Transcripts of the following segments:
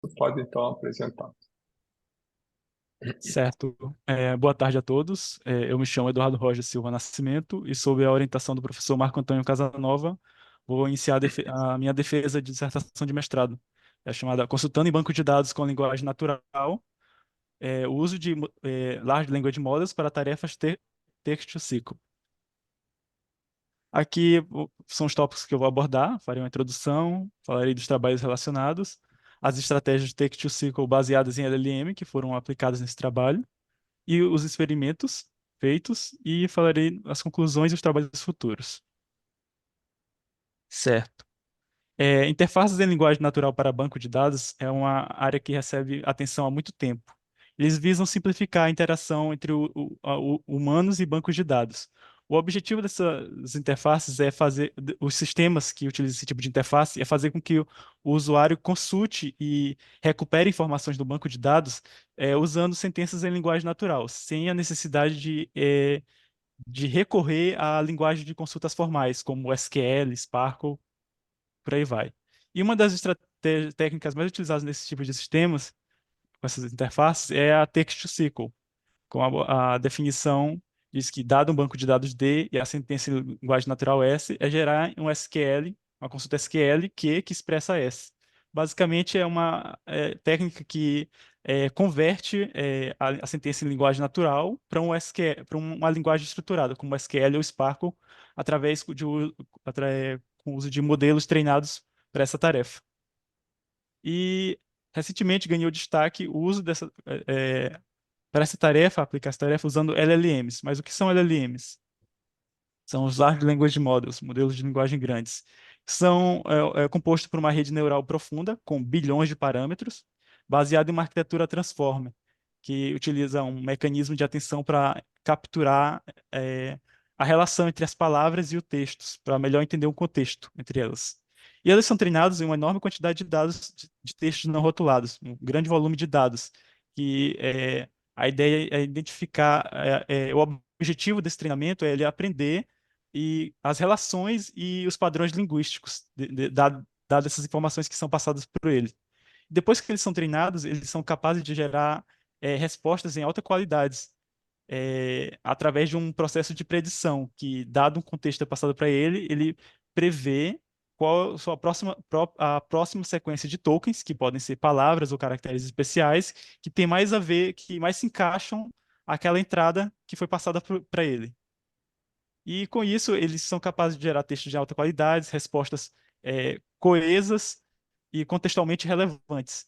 Você pode então apresentar. Certo. Boa tarde a todos. Eu me chamo Eduardo Roger Silva Nascimento e, sob a orientação do professor Marco Antônio Casanova, vou iniciar a minha defesa de dissertação de mestrado. É chamada Consultando em Banco de Dados com Linguagem Natural, o uso de Large Language Models para tarefas text-to-SQL. Aqui são os tópicos que eu vou abordar. Farei uma introdução, falarei dos trabalhos relacionados, as estratégias de text-to-SQL baseadas em LLM que foram aplicadas nesse trabalho, e os experimentos feitos e falarei as conclusões e os trabalhos futuros. Certo. Interfaces em linguagem natural para banco de dados é uma área que recebe atenção há muito tempo. Eles visam simplificar a interação entre humanos e bancos de dados. O objetivo dessas interfaces é fazer os sistemas que utilizam esse tipo de interface é fazer com que o usuário consulte e recupere informações do banco de dados usando sentenças em linguagem natural, sem a necessidade de recorrer à linguagem de consultas formais, como SQL, Sparkle, por aí vai. E uma das estratégias técnicas mais utilizadas nesse tipo de sistemas, com essas interfaces, é a text-to-SQL, com a definição diz que, dado um banco de dados D e a sentença em linguagem natural S, é gerar um SQL, uma consulta SQL que expressa S. Basicamente, é uma técnica que converte a sentença em linguagem natural para um SQL, para uma linguagem estruturada, como SQL ou Sparkle, através com o uso de modelos treinados para essa tarefa. E recentemente ganhou destaque o uso para essa tarefa, aplicar essa tarefa usando LLMs. Mas o que são LLMs? São os Large Language Models, modelos de linguagem grandes. São compostos por uma rede neural profunda, com bilhões de parâmetros, baseado em uma arquitetura Transformer, que utiliza um mecanismo de atenção para capturar a relação entre as palavras e o texto, para melhor entender o contexto entre elas. E eles são treinados em uma enorme quantidade de dados de textos não rotulados, um grande volume de dados, que a ideia é identificar, o objetivo desse treinamento é ele aprender e as relações e os padrões linguísticos, dadas essas informações que são passadas por ele. Depois que eles são treinados, eles são capazes de gerar respostas em alta qualidade, através de um processo de predição, que, dado um contexto passado para ele, ele prevê qual a sua a próxima sequência de tokens, que podem ser palavras ou caracteres especiais, que tem mais a ver, que mais se encaixam àquela entrada que foi passada para ele. E com isso, eles são capazes de gerar textos de alta qualidade, respostas coesas e contextualmente relevantes.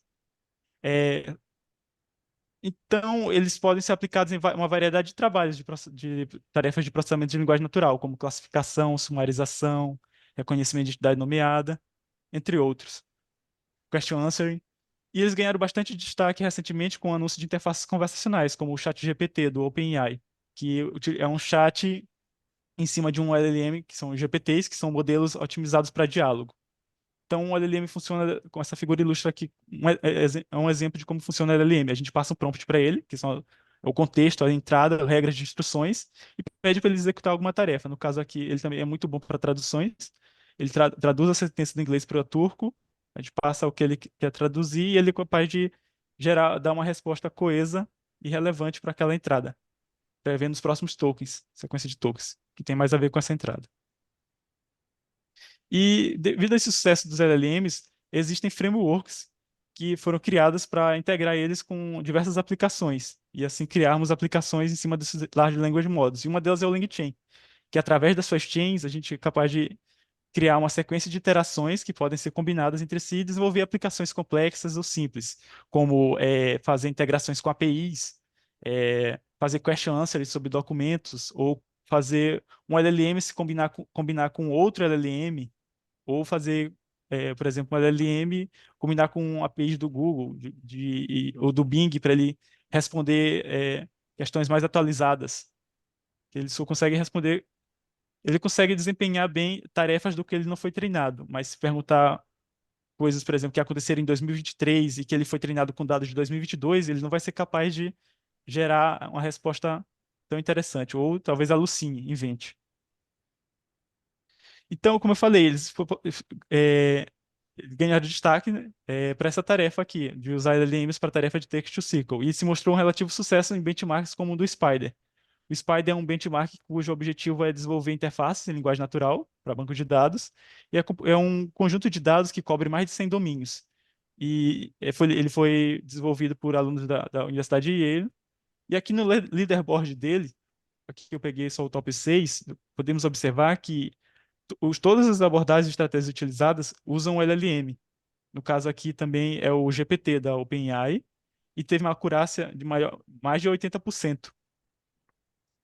É, então, eles podem ser aplicados em uma variedade de trabalhos, de tarefas de processamento de linguagem natural, como classificação, sumarização, reconhecimento de identidade nomeada, entre outros. Question answering. E eles ganharam bastante destaque recentemente com o anúncio de interfaces conversacionais, como o ChatGPT do OpenAI, que é um chat em cima de um LLM, que são GPTs, que são modelos otimizados para diálogo. Então, o LLM funciona com essa figura ilustra aqui, é um exemplo de como funciona o LLM. A gente passa um prompt para ele, que são o contexto, a entrada, regras de instruções, e pede para ele executar alguma tarefa. No caso aqui, ele também é muito bom para traduções. Ele traduz a sentença do inglês para o turco, a gente passa o que ele quer traduzir e ele é capaz de dar uma resposta coesa e relevante para aquela entrada, prevendo os próximos tokens, sequência de tokens, que tem mais a ver com essa entrada. E devido a esse sucesso dos LLMs, existem frameworks que foram criadas para integrar eles com diversas aplicações e assim criarmos aplicações em cima desses Large Language Models. E uma delas é o LangChain, que através das suas chains a gente é capaz de criar uma sequência de iterações que podem ser combinadas entre si e desenvolver aplicações complexas ou simples, como fazer integrações com APIs, fazer question answers sobre documentos, ou fazer um LLM se combinar com outro LLM, ou fazer, por exemplo, um LLM combinar com APIs do Google ou do Bing para ele responder questões mais atualizadas. Ele só consegue responder, ele consegue desempenhar bem tarefas do que ele não foi treinado, mas se perguntar coisas, por exemplo, que aconteceram em 2023 e que ele foi treinado com dados de 2022, ele não vai ser capaz de gerar uma resposta tão interessante, ou talvez alucine, invente. Então, como eu falei, ganharam destaque, né, para essa tarefa aqui, de usar LLMs para a tarefa de Text-to-SQL. E se mostrou um relativo sucesso em benchmarks como o do Spider. O Spider é um benchmark cujo objetivo é desenvolver interfaces em linguagem natural para banco de dados, e é um conjunto de dados que cobre mais de 100 domínios. E ele foi desenvolvido por alunos da Universidade de Yale. E aqui no leaderboard dele, aqui que eu peguei só o top 6, podemos observar que todas as abordagens e estratégias utilizadas usam o LLM. No caso aqui também é o GPT da OpenAI, e teve uma acurácia de mais de 80%,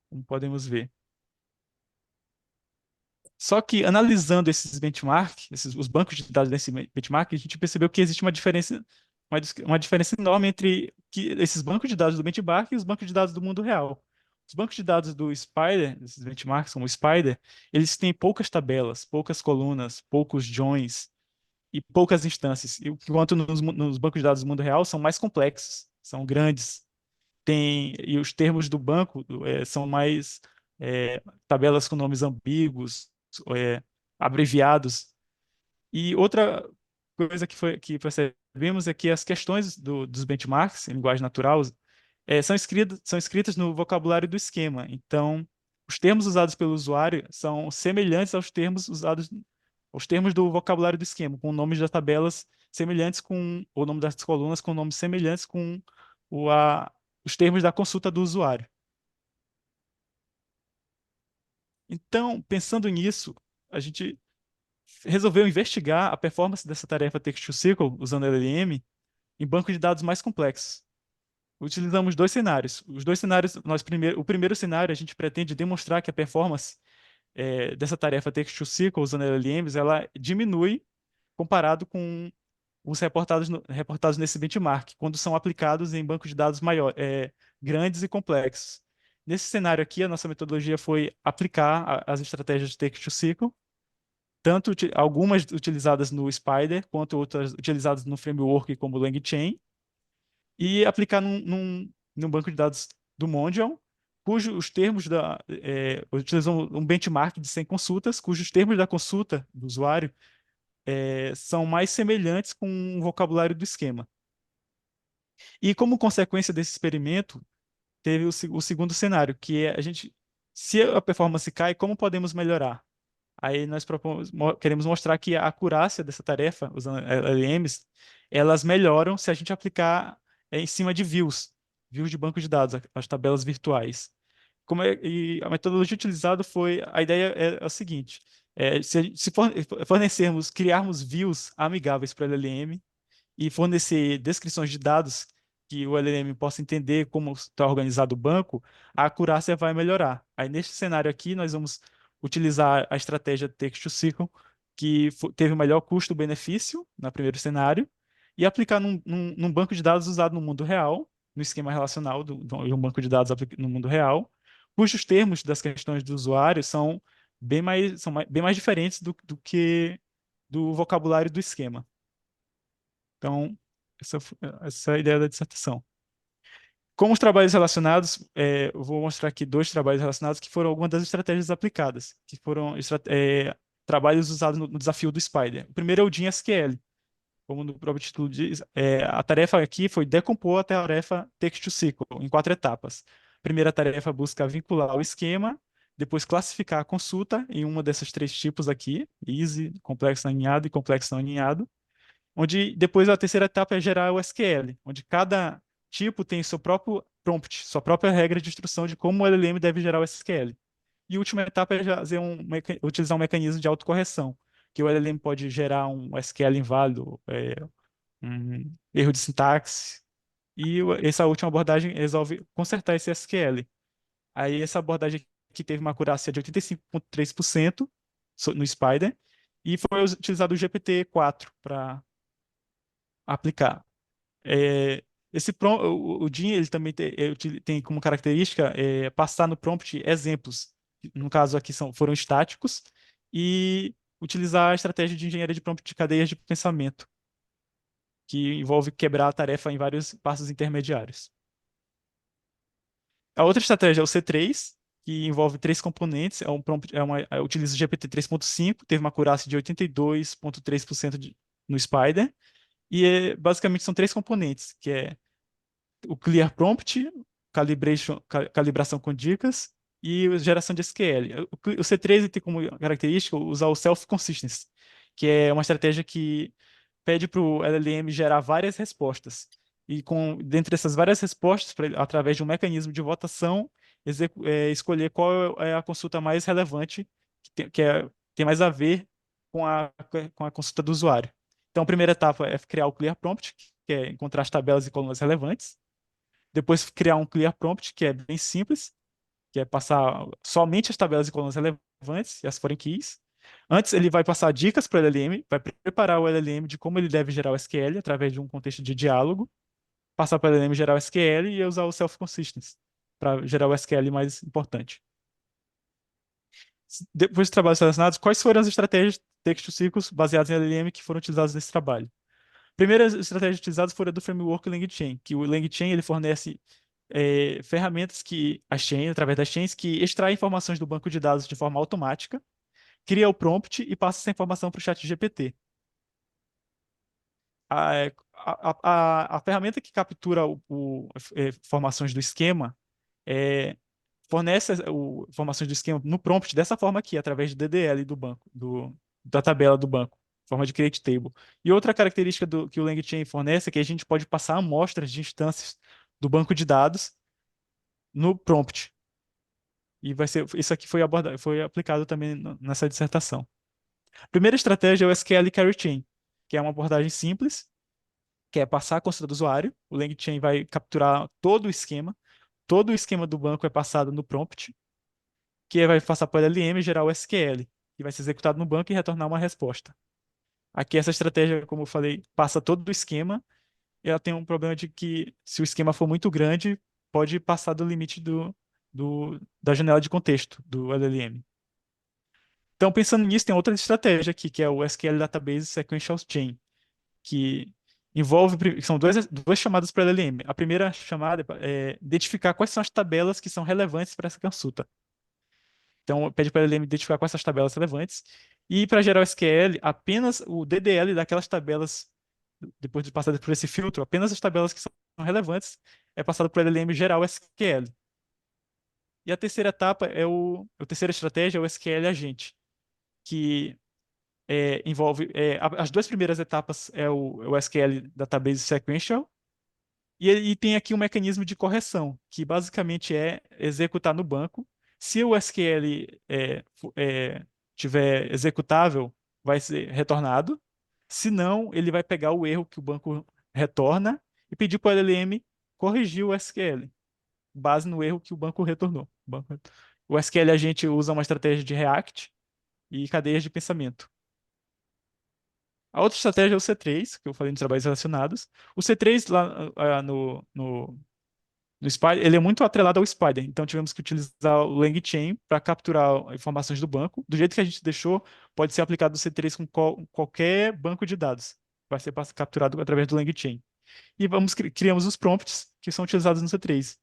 como podemos ver. Só que analisando esses benchmarks, os bancos de dados desse benchmark, a gente percebeu que existe uma diferença enorme entre esses bancos de dados do benchmark e os bancos de dados do mundo real. Os bancos de dados do Spider, esses benchmarks como o Spider, eles têm poucas tabelas, poucas colunas, poucos joins e poucas instâncias. Enquanto nos bancos de dados do mundo real são mais complexos, são grandes, e os termos do banco são mais tabelas com nomes ambíguos, é, abreviados. E outra coisa que percebemos é que as questões dos benchmarks em linguagem natural são escritas no vocabulário do esquema. Então, os termos usados pelo usuário são semelhantes aos termos do vocabulário do esquema, com nomes das tabelas semelhantes com o nome das colunas com nomes semelhantes com o, a, os termos da consulta do usuário. Então, pensando nisso, a gente resolveu investigar a performance dessa tarefa Text-to-SQL usando LLM em banco de dados mais complexos. Utilizamos dois cenários. Os dois cenários, o primeiro cenário, a gente pretende demonstrar que a performance dessa tarefa Text-to-SQL usando LLMs, ela diminui comparado com os reportados nesse benchmark, quando são aplicados em bancos de dados grandes e complexos. Nesse cenário aqui, a nossa metodologia foi aplicar as estratégias de Text-to-SQL, tanto algumas utilizadas no Spider, quanto outras utilizadas no framework como o LangChain, e aplicar num banco de dados do Mondial, cujos termos utilizam um benchmark de 100 consultas, cujos termos da consulta do usuário são mais semelhantes com o vocabulário do esquema. E como consequência desse experimento, teve o segundo cenário, que é se a performance cai, como podemos melhorar? Aí nós queremos mostrar que a acurácia dessa tarefa, usando LLMs, elas melhoram se a gente aplicar em cima de views de banco de dados, as tabelas virtuais. E a metodologia utilizada a ideia é o seguinte, se fornecermos, criarmos views amigáveis para o LLM, e fornecer descrições de dados que o LLM possa entender como está organizado o banco, a acurácia vai melhorar. Aí, neste cenário aqui, nós vamos utilizar a estratégia Text-to-SQL, que teve o melhor custo-benefício no primeiro cenário, e aplicar num banco de dados usado no mundo real, no esquema relacional de um banco de dados no mundo real, cujos termos das questões do usuário são bem mais diferentes do que do vocabulário do esquema. Então, essa é a ideia da dissertação. Com os trabalhos relacionados, eu vou mostrar aqui dois trabalhos relacionados que foram algumas das estratégias aplicadas, que foram trabalhos usados no desafio do Spider. O primeiro é o DIN-SQL. Como o próprio título diz, a tarefa aqui foi decompor a tarefa Text-to-SQL em 4 etapas. A primeira tarefa busca vincular o esquema, depois classificar a consulta em uma desses 3 tipos aqui, easy, complexo não alinhado e complexo não alinhado, onde depois a terceira etapa é gerar o SQL, onde cada tipo tem seu próprio prompt, sua própria regra de instrução de como o LLM deve gerar o SQL. E a última etapa é fazer utilizar um mecanismo de autocorreção, que o LLM pode gerar um SQL inválido, um erro de sintaxe, e essa última abordagem resolve consertar esse SQL. Aí essa abordagem aqui teve uma acurácia de 85,3% no Spider, e foi utilizado o GPT-4 para aplicar. É, o DIN ele também tem como característica passar no prompt exemplos, que no caso aqui foram estáticos, e utilizar a estratégia de engenharia de prompt de cadeias de pensamento, que envolve quebrar a tarefa em vários passos intermediários. A outra estratégia é o C3, que envolve 3 componentes, utiliza o GPT 3.5, teve uma acurácia de 82,3% no Spider. E basicamente são três componentes, que é o Clear Prompt, calibração com dicas e geração de SQL. O C3 ele tem como característica usar o Self-Consistency, que é uma estratégia que pede para o LLM gerar várias respostas. E dentre essas várias respostas, através de um mecanismo de votação, escolher qual é a consulta mais relevante, tem mais a ver com a consulta do usuário. Então, a primeira etapa é criar o Clear Prompt, que é encontrar as tabelas e colunas relevantes. Depois, criar um Clear Prompt, que é bem simples, que é passar somente as tabelas e colunas relevantes e as foreign keys. Antes, ele vai passar dicas para o LLM, vai preparar o LLM de como ele deve gerar o SQL através de um contexto de diálogo, passar para o LLM gerar o SQL e usar o self-consistency para gerar o SQL mais importante. Depois dos trabalhos selecionados, quais foram as estratégias texto-ciclos baseadas em LLM que foram utilizadas nesse trabalho? A primeira estratégia utilizada foi a do framework LangChain, que o LangChain ele fornece ferramentas através das chains, que extrai informações do banco de dados de forma automática, cria o prompt e passa essa informação para o chat GPT. A ferramenta que captura informações do esquema é, fornece informações do esquema no prompt dessa forma aqui, através do DDL do banco, da tabela do banco, forma de create table. E outra característica que o LangChain fornece é que a gente pode passar amostras de instâncias do banco de dados no prompt. E isso aqui foi aplicado também nessa dissertação. A primeira estratégia é o SQL Carry Chain, que é uma abordagem simples, que é passar a consulta do usuário. O LangChain vai capturar todo o esquema do banco é passado no prompt, que vai passar para o LLM e gerar o SQL, que vai ser executado no banco e retornar uma resposta. Aqui essa estratégia, como eu falei, passa todo o esquema, e ela tem um problema de que se o esquema for muito grande, pode passar do limite da janela de contexto do LLM. Então, pensando nisso, tem outra estratégia aqui, que é o SQL Database Sequential Chain, que são duas chamadas para LLM. A primeira chamada é identificar quais são as tabelas que são relevantes para essa consulta. Então, pede para o LLM identificar quais são as tabelas relevantes. E para gerar o SQL, apenas o DDL daquelas tabelas, depois de passar por esse filtro, apenas as tabelas que são relevantes é passado para o LLM gerar o SQL. E a terceira etapa a terceira estratégia é o SQL agente, que envolve as duas primeiras etapas é o SQL Database Sequential e tem aqui um mecanismo de correção que basicamente é executar no banco. Se o SQL tiver executável, vai ser retornado. Se não, ele vai pegar o erro que o banco retorna e pedir para o LLM corrigir o SQL, base no erro que o banco retornou. O SQL a gente usa uma estratégia de React e cadeias de pensamento. A outra estratégia é o C3, que eu falei nos trabalhos relacionados. O C3 lá no Spider, ele é muito atrelado ao Spider, então tivemos que utilizar o LangChain para capturar informações do banco. Do jeito que a gente deixou, pode ser aplicado o C3 com qualquer banco de dados. Vai ser capturado através do LangChain. E criamos os prompts que são utilizados no C3.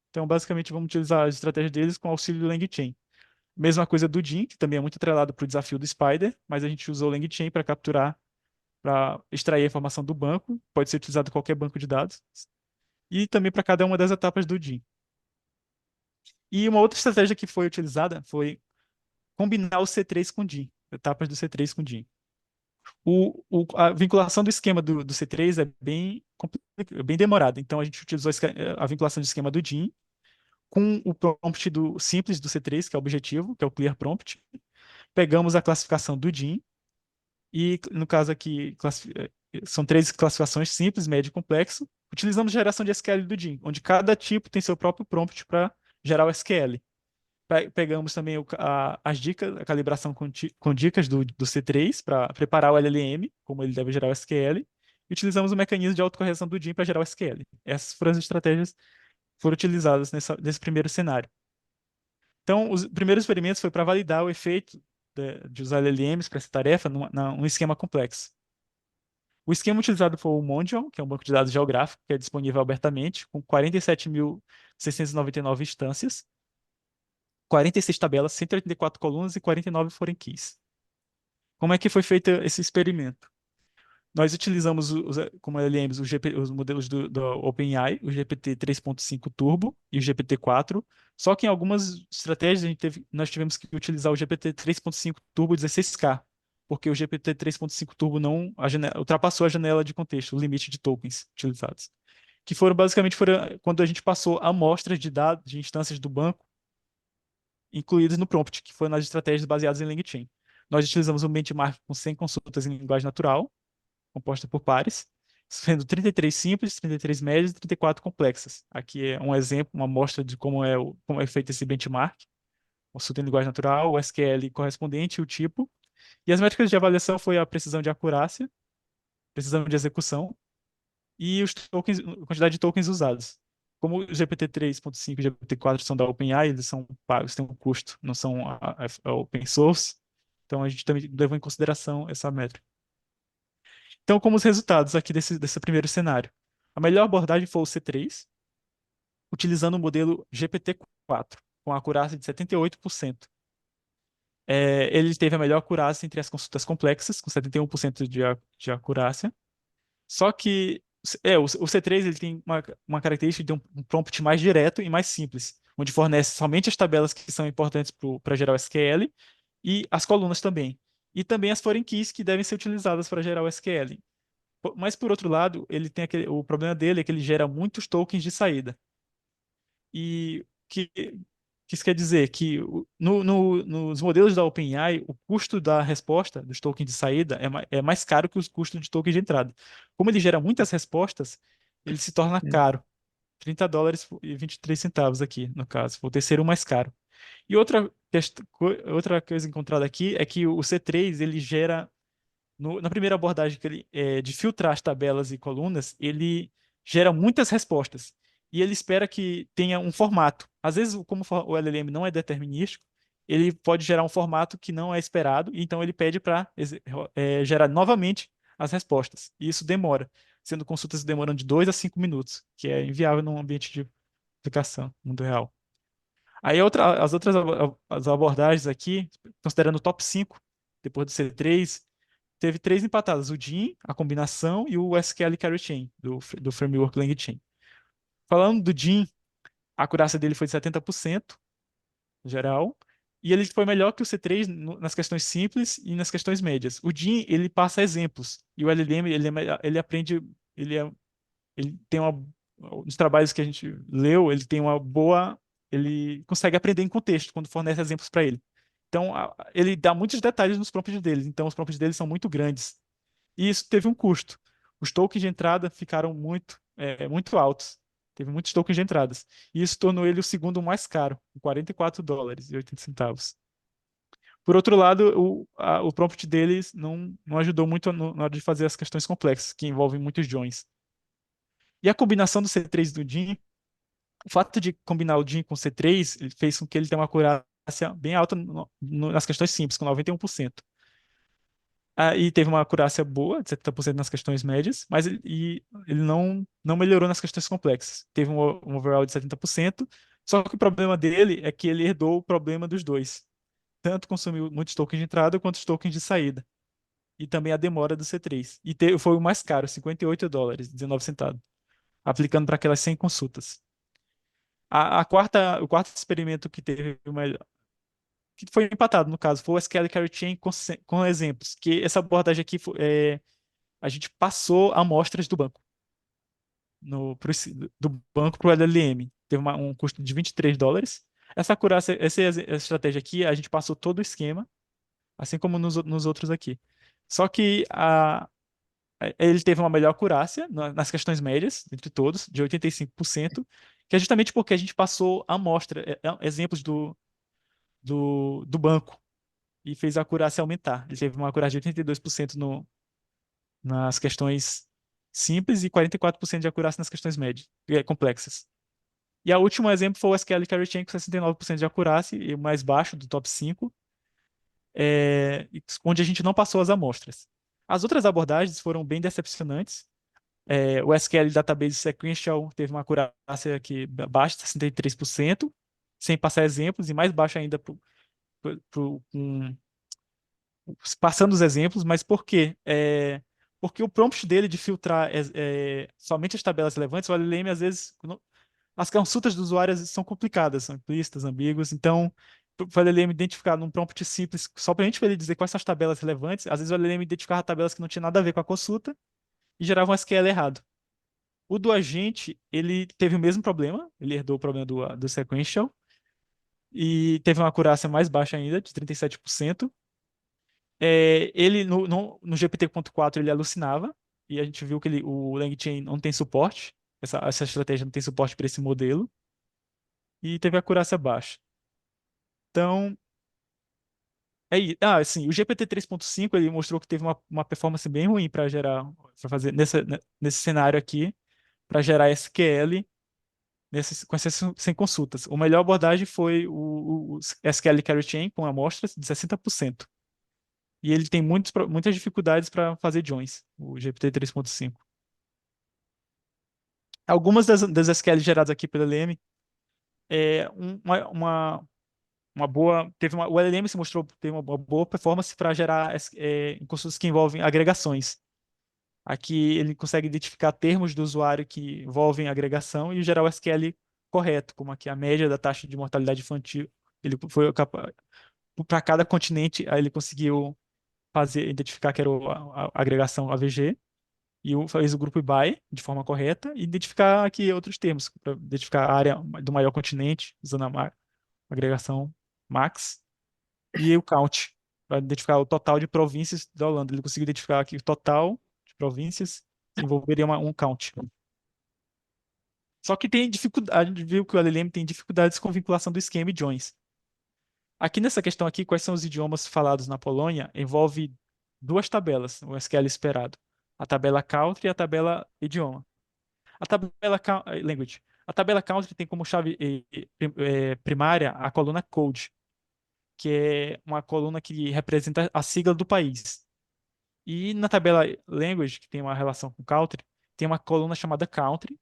Então, basicamente, vamos utilizar a estratégia deles com auxílio do LangChain. Mesma coisa do Jin, que também é muito atrelado para o desafio do Spider, mas a gente usou o LangChain para extrair a informação do banco, pode ser utilizado qualquer banco de dados, e também para cada uma das etapas do DIN. E uma outra estratégia que foi utilizada foi combinar o C3 com o DIN, etapas do C3 com o DIN. A vinculação do esquema do C3 é bem demorada, então a gente utilizou a vinculação do esquema do DIN com o prompt simples do C3, que é o objetivo, que é o clear prompt. Pegamos a classificação do DIN, e no caso aqui são três classificações: simples, médio e complexo. Utilizamos geração de SQL do DIN, onde cada tipo tem seu próprio prompt para gerar o SQL. Pegamos também as dicas, a calibração com dicas do C3 para preparar o LLM, como ele deve gerar o SQL. E utilizamos o mecanismo de autocorreção do DIN para gerar o SQL. Essas foram as estratégias que foram utilizadas nesse primeiro cenário. Então, os primeiros experimentos foi para validar o efeito de usar LLMs para essa tarefa num esquema complexo. O esquema utilizado foi o Mondial, que é um banco de dados geográfico que é disponível abertamente, com 47.699 instâncias, 46 tabelas, 184 colunas e 49 foreign keys. Como é que foi feito esse experimento? Nós utilizamos, como LLMs, os modelos do OpenAI, o GPT 3.5 Turbo e o GPT-4. Só que em algumas estratégias nós tivemos que utilizar o GPT 3.5 Turbo 16K, porque o GPT 3.5 Turbo não ultrapassou a janela de contexto, o limite de tokens utilizados, que foram quando a gente passou amostras de dados de instâncias do banco incluídas no prompt, que foi nas estratégias baseadas em LangChain. Nós utilizamos um benchmark com 100 consultas em linguagem natural composta por pares, sendo 33 simples, 33 médias e 34 complexas. Aqui é um exemplo, uma amostra de como é feito esse benchmark. Consulta em linguagem natural, o SQL correspondente e o tipo. E as métricas de avaliação foi a precisão de acurácia, precisão de execução e os tokens, a quantidade de tokens usados. Como o GPT 3.5 e o GPT-4 são da OpenAI, eles são pagos, têm um custo, não são open source. Então a gente também levou em consideração essa métrica. Então, como os resultados aqui desse primeiro cenário? A melhor abordagem foi o C3, utilizando o modelo GPT-4, com acurácia de 78%. Ele teve a melhor acurácia entre as consultas complexas, com 71% de acurácia. Só que o C3 ele tem uma característica de um prompt mais direto e mais simples, onde fornece somente as tabelas que são importantes para gerar o SQL e as colunas também. E também as foreign keys que devem ser utilizadas para gerar o SQL. Mas por outro lado, o problema dele é que ele gera muitos tokens de saída. E que isso quer dizer que nos modelos da OpenAI, o custo da resposta dos tokens de saída é mais caro que os custos de tokens de entrada. Como ele gera muitas respostas, ele se torna caro. US$ 30 e 23 centavos aqui, no caso. Foi o terceiro mais caro. E outra coisa encontrada aqui é que o C3 ele gera na primeira abordagem de filtrar as tabelas e colunas, ele gera muitas respostas. E ele espera que tenha um formato. Às vezes, como o LLM não é determinístico, ele pode gerar um formato que não é esperado, e então ele pede para gerar novamente as respostas. E isso demora, sendo consultas demorando de 2 a 5 minutos, que é inviável num ambiente de aplicação, no mundo real. Aí as outras as abordagens aqui, considerando o top 5 depois do C3, teve três empatadas: o DIN, a combinação e o SQL Carry Chain, do framework LangChain. Falando do DIN, a acurácia dele foi de 70% geral, e ele foi melhor que o C3 nas questões simples e nas questões médias. O DIN, ele passa exemplos, e o LLM, ele aprende, ele tem nos trabalhos que a gente leu, ele tem uma boa, ele consegue aprender em contexto quando fornece exemplos para ele. Então, ele dá muitos detalhes nos prompts dele, então os prompts dele são muito grandes. E isso teve um custo. Os tokens de entrada ficaram muito altos. Teve muitos tokens de entradas. E isso tornou ele o segundo mais caro, com US$ 44 e 80 centavos. Por outro lado, o prompt deles não ajudou muito na hora de fazer as questões complexas, que envolvem muitos joins. E a combinação do C3 e do DIN, o fato de combinar o DIN com o C3 ele fez com que ele tenha uma acurácia bem alta nas questões simples, com 91%. E teve uma acurácia boa, de 70% nas questões médias, mas ele não melhorou nas questões complexas. Teve um overall de 70%, só que o problema dele é que ele herdou o problema dos dois. Tanto consumiu muitos tokens de entrada quanto os tokens de saída. E também a demora do C3. E foi o mais caro, US$ 58, 19 centavos, aplicando para aquelas 100 consultas. O quarto experimento que teve que foi empatado, no caso, foi o SQL Carry Chain com exemplos, que essa abordagem aqui a gente passou amostras do banco, do banco para o LLM. Teve um custo de US$ 23. Essa estratégia aqui, a gente passou todo o esquema, assim como nos outros aqui. Só que ele teve uma melhor acurácia nas questões médias, entre todos, de 85%, que é justamente porque a gente passou exemplos do banco e fez a acurácia aumentar. Ele teve uma acurácia de 82% nas questões simples e 44% de acurácia nas questões médias, complexas. E o último exemplo foi o SQL Carry Chain com 69% de acurácia, e o mais baixo do top 5, onde a gente não passou as amostras. As outras abordagens foram bem decepcionantes. O SQL Database Sequential teve uma acurácia que baixa, 63%, sem passar exemplos, e mais baixa ainda passando os exemplos, mas por quê? Porque o prompt dele de filtrar somente as tabelas relevantes, o LLM às vezes as consultas dos usuários são complicadas, são implícitas, ambíguas. Então, para o LLM identificar num prompt simples, só para a gente ele dizer quais são as tabelas relevantes, às vezes o LLM identificava tabelas que não tinham nada a ver com a consulta e gerava um SQL errado. O do agente, ele teve o mesmo problema, ele herdou o problema do sequential e teve uma acurácia mais baixa ainda, de 37%. Ele no GPT-4 ele alucinava e a gente viu que o LangChain não tem suporte, essa estratégia não tem suporte para esse modelo e teve acurácia baixa. Então, sim, o GPT 3.5 ele mostrou que teve uma performance bem ruim para fazer nesse cenário aqui, para gerar SQL com essas sem consultas. A melhor abordagem foi o SQL Carry Chain com amostras de 60%. E ele tem muitas dificuldades para fazer joins, o GPT 3.5. Algumas das SQL geradas aqui pelo LLM, o LLM se mostrou ter uma boa performance para gerar em consultas que envolvem agregações. Aqui ele consegue identificar termos do usuário que envolvem agregação e gerar o SQL correto, como aqui a média da taxa de mortalidade infantil. Ele foi capaz, para cada continente, aí ele conseguiu identificar que era a agregação AVG e fez o grupo by de forma correta e identificar aqui outros termos, para identificar a área do maior continente, usando a agregação max, e o count, para identificar o total de províncias da Holanda. Ele conseguiu identificar aqui o total de províncias que envolveria um count. Só que tem dificuldade, a gente viu que o LLM tem dificuldades com vinculação do esquema e joins. Aqui nessa questão aqui, quais são os idiomas falados na Polônia, envolve duas tabelas, o SQL esperado. A tabela country e a tabela idioma. A tabela language. A tabela country tem como chave primária a coluna code, que é uma coluna que representa a sigla do país. E na tabela language, que tem uma relação com country, tem uma coluna chamada country,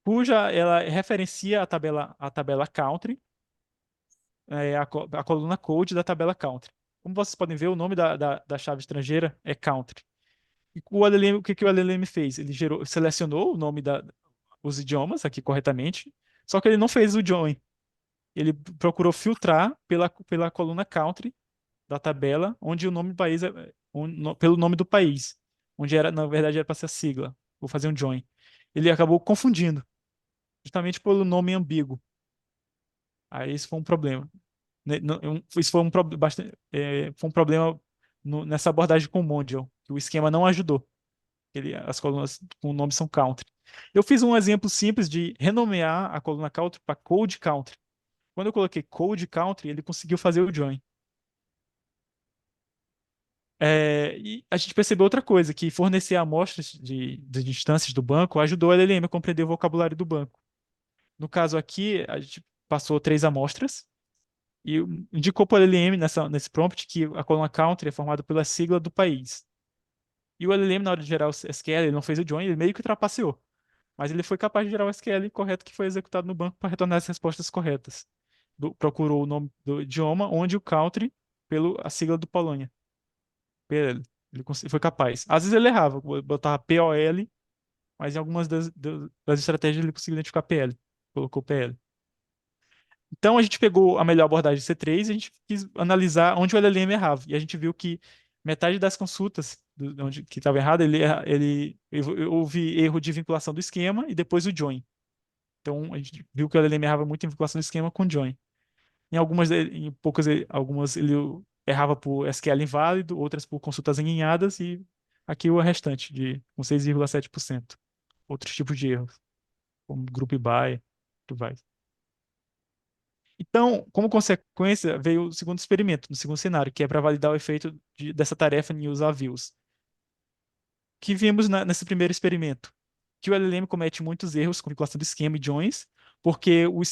cuja ela referencia a tabela country, a coluna code da tabela country. Como vocês podem ver, o nome da chave estrangeira é country. E o que que o LLM fez? Ele selecionou o nome os idiomas aqui corretamente, só que ele não fez o join. Ele procurou filtrar pela coluna country da tabela, onde o nome do país pelo nome do país, onde na verdade era para ser a sigla. Vou fazer um join. Ele acabou confundindo, justamente pelo nome ambíguo. Aí isso foi um problema. Isso foi foi um problema nessa abordagem com o Mondial, que o esquema não ajudou. As colunas com o nome são country. Eu fiz um exemplo simples de renomear a coluna country para code country. Quando eu coloquei code country, ele conseguiu fazer o join. E a gente percebeu outra coisa, que fornecer amostras de instâncias do banco ajudou a LLM a compreender o vocabulário do banco. No caso aqui, a gente passou 3 amostras e indicou para o LLM nesse prompt que a coluna country é formada pela sigla do país. E o LLM, na hora de gerar o SQL, ele não fez o join, ele meio que trapaceou. Mas ele foi capaz de gerar o SQL correto que foi executado no banco para retornar as respostas corretas. Procurou o nome do idioma, onde o country, a sigla do Polônia. PL. Foi capaz. Às vezes ele errava, botava POL, mas em algumas das estratégias ele conseguiu identificar PL. Colocou PL. Então a gente pegou a melhor abordagem C3 e a gente quis analisar onde o LLM errava. E a gente viu que metade das consultas que estava errado, houve erro de vinculação do esquema e depois o join. Então a gente viu que o LLM errava muito em vinculação do esquema com join. Em poucas, algumas ele errava por SQL inválido, outras por consultas engenhadas e aqui o restante com 6,7%. Outros tipos de erros, como group by, tudo mais. Então, como consequência, veio o segundo experimento, no segundo cenário, que é para validar o efeito dessa tarefa em user views. Que vimos nesse primeiro experimento? Que o LLM comete muitos erros com vinculação do esquema e joins, porque o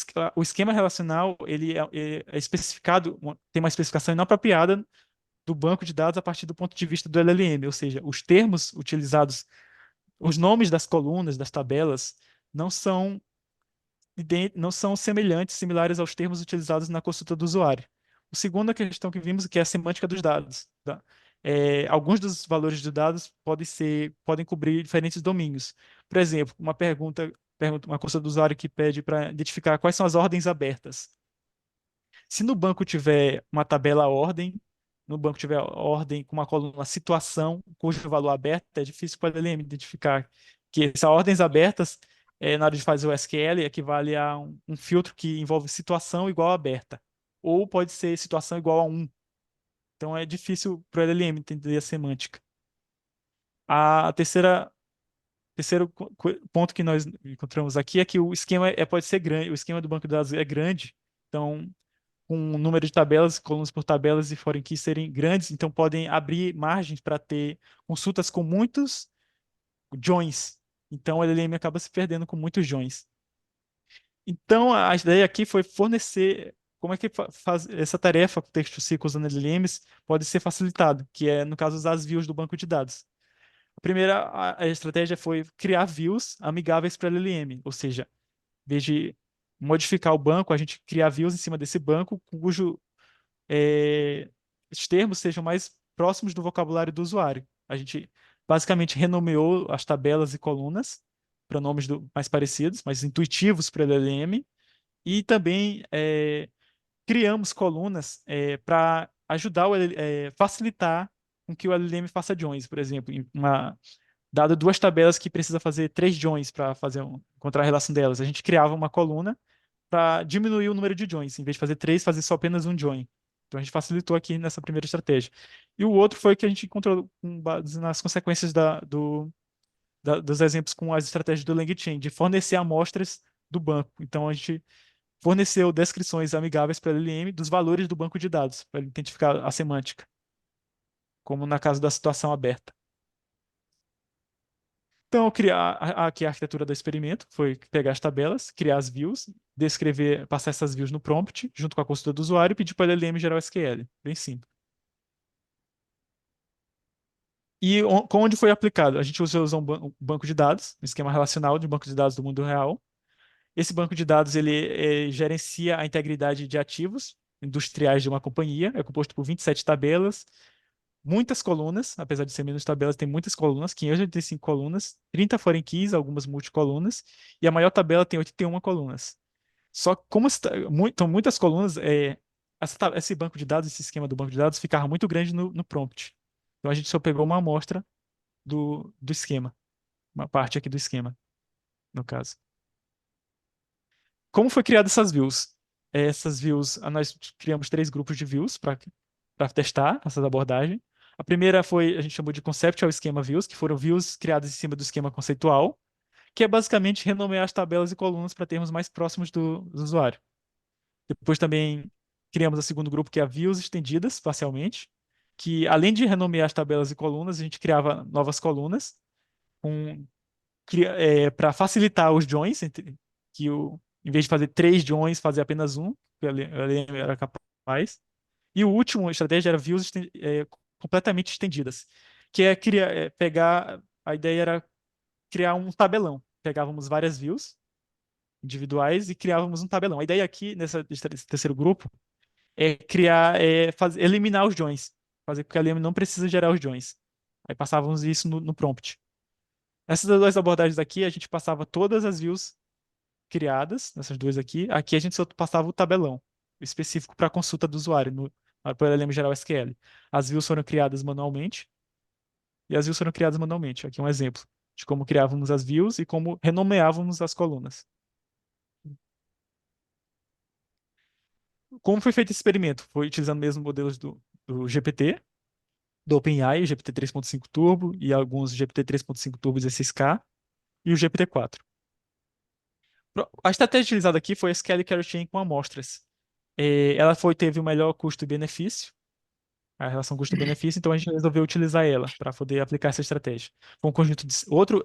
esquema relacional é especificado, tem uma especificação inapropriada do banco de dados a partir do ponto de vista do LLM, ou seja, os termos utilizados, os nomes das colunas, das tabelas, não são não são similares aos termos utilizados na consulta do usuário. A segunda questão que vimos que é a semântica dos dados. Tá? alguns dos valores de dados podem cobrir diferentes domínios. Por exemplo, uma consulta do usuário que pede para identificar quais são as ordens abertas. Se no banco tiver uma tabela ordem, no banco tiver ordem com uma coluna situação, cujo valor aberto, é difícil para o LLM identificar que essas ordens abertas, na hora de fazer o SQL, equivale a um filtro que envolve situação igual a aberta. Ou pode ser situação igual a 1. Então é difícil para o LLM entender a semântica. A terceiro ponto que nós encontramos aqui é que o esquema pode ser grande, o esquema do banco de dados é grande, então com um número de tabelas, colunas por tabelas e foreign keys serem grandes, então podem abrir margens para ter consultas com muitos joins. Então o LLM acaba se perdendo com muitos joins. Então a ideia aqui foi fornecer como é que faz essa tarefa com texto SQL usando LLMs pode ser facilitado, que é no caso usar as views do banco de dados. A primeira a estratégia foi criar views amigáveis para LLM, ou seja, em vez de modificar o banco, a gente criar views em cima desse banco cujo os termos sejam mais próximos do vocabulário do usuário. A gente basicamente renomeou as tabelas e colunas para nomes mais parecidos, mais intuitivos para o LLM, e também criamos colunas para ajudar facilitar com que o LLM faça joins, por exemplo, dado duas tabelas que precisa fazer três joins para encontrar a relação delas. A gente criava uma coluna para diminuir o número de joins. Em vez de fazer três, fazer só apenas um join. Então a gente facilitou aqui nessa primeira estratégia. E o outro foi que a gente encontrou com base nas consequências dos exemplos com as estratégias do LangChain, de fornecer amostras do banco. Então a gente forneceu descrições amigáveis para a LLM dos valores do banco de dados, para ele identificar a semântica, como na caso da situação aberta. Então, eu criar aqui a arquitetura do experimento foi pegar as tabelas, criar as views, descrever, passar essas views no prompt, junto com a consulta do usuário, e pedir para o LLM gerar o SQL. Bem simples. E onde foi aplicado? A gente usou um banco de dados, um esquema relacional de banco de dados do mundo real. Esse banco de dados ele gerencia a integridade de ativos industriais de uma companhia. É composto por 27 tabelas, muitas colunas, apesar de ser menos tabelas, tem muitas colunas, 585 colunas, 30 foreign keys, algumas multicolunas, e a maior tabela tem 81 colunas. Só que como são muitas colunas, esse banco de dados, esse esquema do banco de dados ficava muito grande no prompt. Então a gente só pegou uma amostra do esquema, uma parte aqui do esquema, no caso. Como foi criada essas views? Essas views, nós criamos três grupos de views para testar essas abordagens. A primeira a gente chamou de Conceptual Schema Views, que foram views criadas em cima do esquema conceitual, que é basicamente renomear as tabelas e colunas para termos mais próximos do usuário. Depois também criamos o segundo grupo, que é a views estendidas parcialmente, que além de renomear as tabelas e colunas, a gente criava novas colunas para facilitar os joins, em vez de fazer três joins, fazer apenas um, que ele era capaz. E o último estratégia era views completamente estendidas, que pegar, a ideia era criar um tabelão. Pegávamos várias views individuais e criávamos um tabelão. A ideia aqui, nesse terceiro grupo, eliminar os joins, fazer com que a LM não precisa gerar os joins. Aí passávamos isso no prompt. Essas duas abordagens aqui, a gente passava todas as views criadas, nessas duas aqui. Aqui a gente só passava o tabelão específico para a consulta do usuário, para o LLM gerar o SQL. As views foram criadas manualmente e as views foram criadas manualmente. Aqui um exemplo de como criávamos as views e como renomeávamos as colunas. Como foi feito esse experimento? Foi utilizando mesmo modelos do GPT, do OpenAI, o GPT 3.5 Turbo e alguns GPT 3.5 Turbo 16K e o GPT-4. A estratégia utilizada aqui foi a Scale Carry Chain com amostras. Ela teve o melhor custo-benefício, a relação custo-benefício, então a gente resolveu utilizar ela para poder aplicar essa estratégia.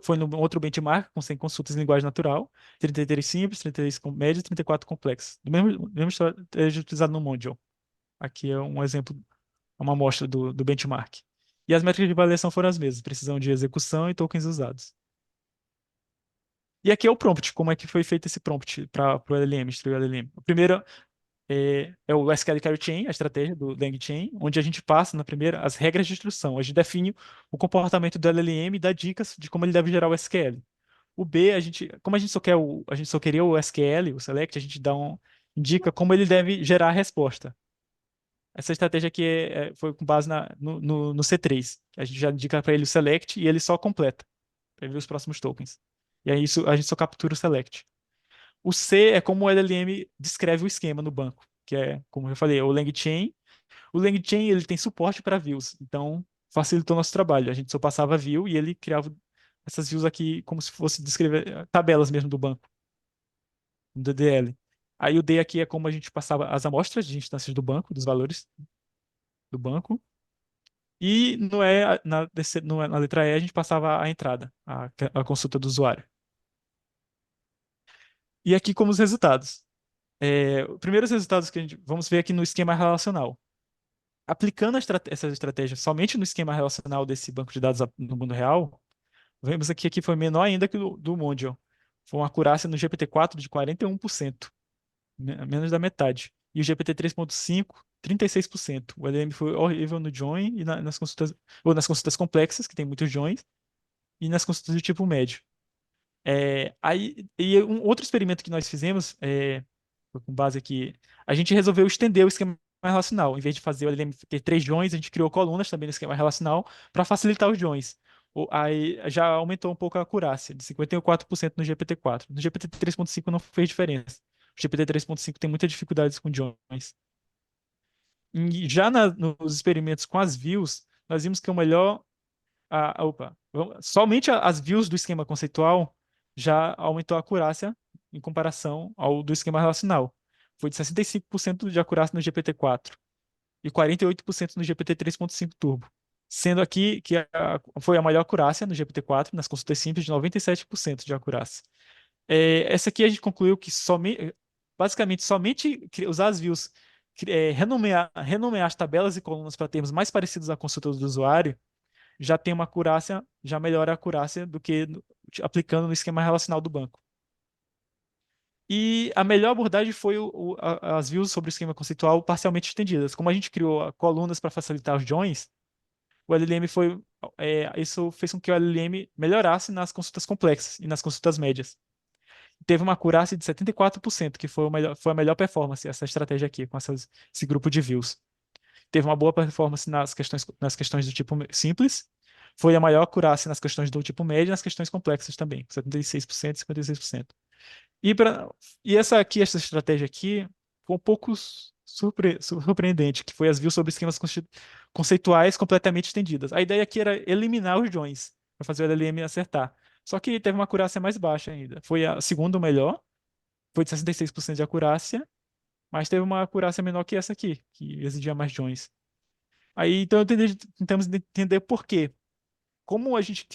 Foi no outro benchmark com 100 consultas em linguagem natural, 33 simples, 33 médias e 34 complexas. Do mesmo estratégia utilizada no Mondial. Aqui é um exemplo, uma amostra do benchmark. E as métricas de avaliação foram as mesmas, precisão de execução e tokens usados. E aqui é o prompt, como é que foi feito esse prompt para o LLM, instruir o LLM. O primeiro, é o SQL Carry Chain, a estratégia do LangChain, onde a gente passa na primeira as regras de instrução. A gente define o comportamento do LLM e dá dicas de como ele deve gerar o SQL. O B, como a gente só quer a gente só queria o SQL, o select, a gente indica como ele deve gerar a resposta. Essa estratégia aqui foi com base no C3. A gente já indica para ele o select e ele só completa para ver os próximos tokens. E aí isso a gente só captura o select. O C é como o LLM descreve o esquema no banco, que é, como eu falei, é o LangChain. O LangChain ele tem suporte para views, então facilitou nosso trabalho. A gente só passava view e ele criava essas views aqui como se fosse descrever tabelas mesmo do banco, do DDL. Aí o D aqui é como a gente passava as amostras de instâncias do banco, dos valores do banco. E na letra E a gente passava a entrada, a consulta do usuário. E aqui como os resultados. Os primeiros resultados que a gente vamos ver aqui no esquema relacional. Aplicando essa estratégia somente no esquema relacional desse banco de dados no mundo real, vemos aqui que foi menor ainda que o do Mondial. Foi uma acurácia no GPT-4 de 41%, menos da metade. E o GPT 3.5, 36%. O LM foi horrível no join e nas consultas, ou nas consultas complexas, que tem muitos joins, e nas consultas do tipo médio. E um outro experimento que nós fizemos, foi com base aqui, a gente resolveu estender o esquema relacional. Em vez de fazer o LLM ter três joins, a gente criou colunas também no esquema relacional para facilitar os joins. Aí já aumentou um pouco a acurácia, de 54% no GPT-4. No GPT 3.5 não fez diferença. O GPT 3.5 tem muitas dificuldades com joins. E já nos experimentos com as views, nós vimos que o melhor somente as views do esquema conceitual já aumentou a acurácia em comparação ao do esquema relacional. Foi de 65% de acurácia no GPT-4 e 48% no GPT 3.5 Turbo. Sendo aqui que foi a maior acurácia no GPT-4, nas consultas simples, de 97% de acurácia. Essa aqui a gente concluiu que basicamente somente usar as views, renomear as tabelas e colunas para termos mais parecidos à consulta do usuário, já tem uma acurácia, já melhora a acurácia do que aplicando no esquema relacional do banco. E a melhor abordagem foi as views sobre o esquema conceitual parcialmente estendidas. Como a gente criou colunas para facilitar os joins, o LLM isso fez com que o LLM melhorasse nas consultas complexas e nas consultas médias. Teve uma acurácia de 74%, que foi a melhor performance, essa estratégia aqui, com esse grupo de views. Teve uma boa performance nas questões do tipo simples, foi a maior acurácia nas questões do tipo médio e nas questões complexas também, 76% e 56%. E, pra, essa estratégia aqui, foi um pouco surpreendente, que foi as views sobre esquemas conceituais completamente estendidas. A ideia aqui era eliminar os joins, para fazer o LLM acertar. Só que teve uma acurácia mais baixa ainda. Foi a segunda melhor, foi de 66% de acurácia, mas teve uma acurácia menor que essa aqui, que exigia mais joins. Aí, então, tentamos entender por quê. Como a gente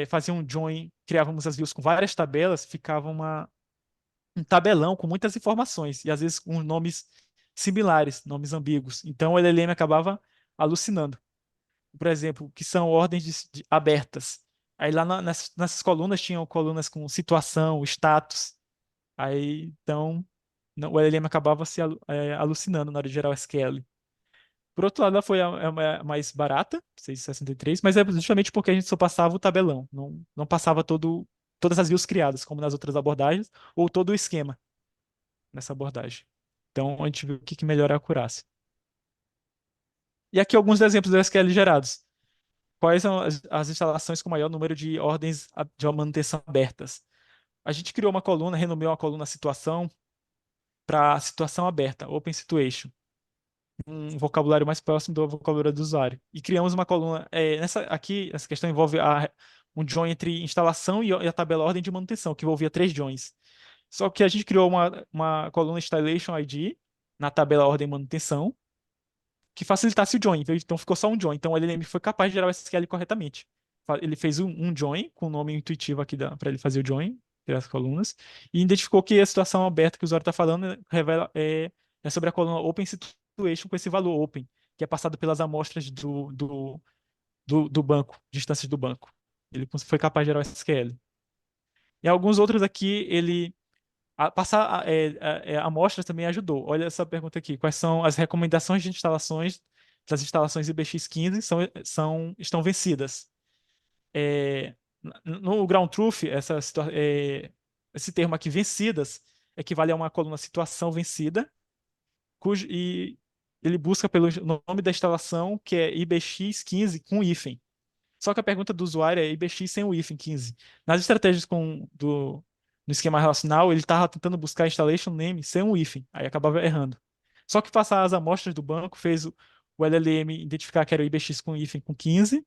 fazia um join, criávamos as views com várias tabelas, ficava um tabelão com muitas informações, e às vezes com nomes similares, nomes ambíguos. Então, o LLM acabava alucinando. Por exemplo, que são ordens abertas. Aí lá nessas colunas tinham colunas com situação, status. Aí, então, o LLM acabava se alucinando na hora de gerar o SQL. Por outro lado, ela foi a mais barata, 6,63, mas é justamente porque a gente só passava o tabelão, não passava todas as views criadas, como nas outras abordagens, ou todo o esquema nessa abordagem. Então, a gente viu o que melhora a acurácia. E aqui alguns exemplos do SQL gerados. Quais são as instalações com maior número de ordens de manutenção abertas? A gente criou uma coluna, renomeou a coluna situação para situação aberta, Open Situation, um vocabulário mais próximo do vocabulário do usuário. E criamos uma coluna. Essa questão envolve um join entre instalação e a tabela ordem de manutenção, que envolvia três joins. Só que a gente criou uma coluna Installation ID na tabela ordem manutenção, que facilitasse o join. Então ficou só um join. Então o LLM foi capaz de gerar o SQL corretamente. Ele fez um join com o nome intuitivo aqui para ele fazer o join, criar as colunas, e identificou que a situação aberta que o usuário está falando é sobre a coluna Open Situation com esse valor open, que é passado pelas amostras do banco, de instâncias do banco. Ele foi capaz de gerar o SQL. E alguns outros aqui, ele Passar amostras também ajudou. Olha essa pergunta aqui. Quais são as recomendações de instalações das instalações IBX15 estão vencidas? É, no ground truth, esse termo aqui, vencidas, equivale a uma coluna situação vencida, e ele busca pelo nome da instalação, que é IBX15 com hífen. Só que a pergunta do usuário é IBX sem o hífen 15. Nas estratégias no esquema relacional, ele estava tentando buscar installation name sem um hífen, aí acabava errando. Só que passar as amostras do banco fez o LLM identificar que era o IBX com hífen com 15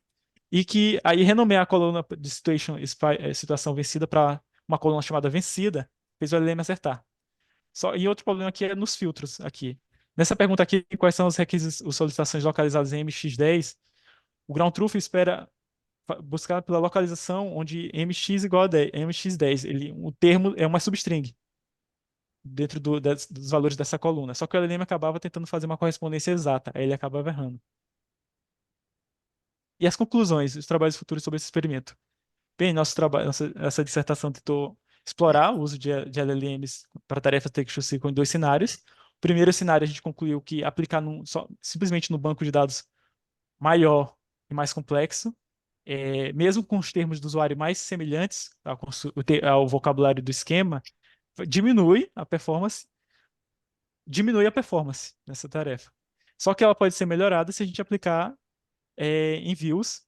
e que aí renomear a coluna de situação vencida para uma coluna chamada vencida, fez o LLM acertar. E outro problema aqui é nos filtros aqui. Nessa pergunta aqui, quais são os requisitos, as solicitações localizadas em MX10? O ground truth espera buscar pela localização onde MX igual a 10, MX10. O termo é uma substring dentro dos valores dessa coluna. Só que o LLM acabava tentando fazer uma correspondência exata, aí ele acabava errando. E as conclusões, os trabalhos futuros sobre esse experimento. Bem, nosso trabalho, essa dissertação tentou explorar o uso de LLMs para tarefas texto-SQL em dois cenários. O primeiro cenário a gente concluiu que aplicar simplesmente no banco de dados maior e mais complexo, mesmo com os termos do usuário mais semelhantes ao vocabulário do esquema, diminui a performance, nessa tarefa. Só que ela pode ser melhorada se a gente aplicar envios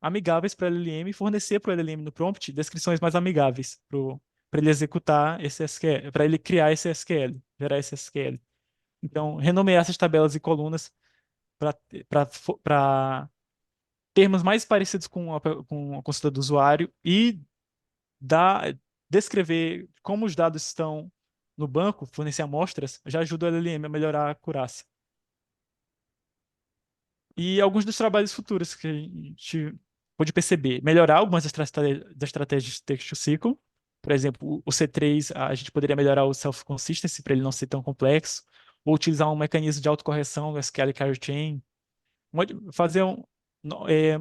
amigáveis para o LLM e fornecer para o LLM no prompt descrições mais amigáveis para ele executar esse SQL, para ele criar esse SQL, gerar esse SQL. Então, renomear essas tabelas e colunas para termos mais parecidos com a consulta do usuário e descrever como os dados estão no banco, fornecer amostras, já ajuda o LLM a melhorar a acurácia. E alguns dos trabalhos futuros que a gente pode perceber, melhorar algumas das estratégias de text-to-SQL. Por exemplo, o C3, a gente poderia melhorar o self-consistency para ele não ser tão complexo, ou utilizar um mecanismo de autocorreção no SQL Carry Chain, fazer no- é,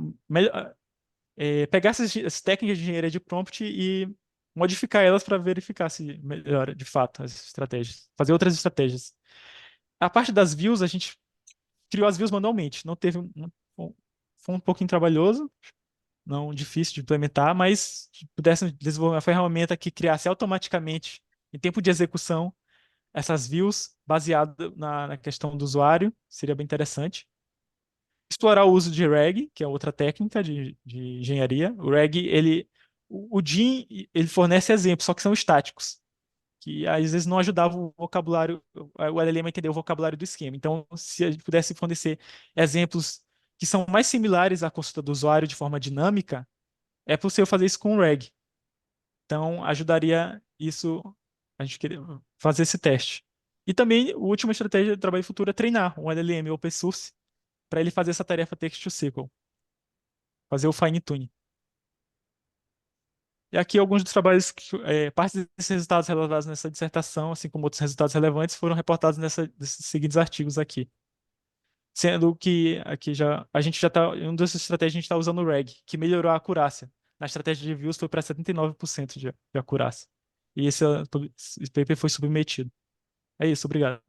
pegar essas técnicas de engenharia de prompt e modificar elas para verificar se melhora de fato as estratégias. Fazer outras estratégias. A parte das views, a gente criou as views manualmente. Não teve foi um pouquinho trabalhoso, não difícil de implementar, mas se pudesse desenvolver uma ferramenta que criasse automaticamente, em tempo de execução, essas views baseado na questão do usuário, seria bem interessante. Explorar o uso de RAG, que é outra técnica de engenharia. O RAG, o DIN, ele fornece exemplos, só que são estáticos, que às vezes não ajudava o vocabulário, o LLM a entender o vocabulário do esquema. Então, se a gente pudesse fornecer exemplos que são mais similares à consulta do usuário de forma dinâmica, é possível fazer isso com o RAG. Então, ajudaria isso a gente querer fazer esse teste. E também, a última estratégia de trabalho futuro é treinar um LLM open source para ele fazer essa tarefa text-to-SQL, fazer o fine tuning. E aqui alguns dos trabalhos, partes desses resultados relatados nessa dissertação, assim como outros resultados relevantes, foram reportados nesses seguintes artigos aqui. Sendo que aqui a gente já está, em uma dessas estratégias a gente está usando o RAG, que melhorou a acurácia. Na estratégia de views foi para 79% de acurácia. E esse paper foi submetido. É isso, obrigado.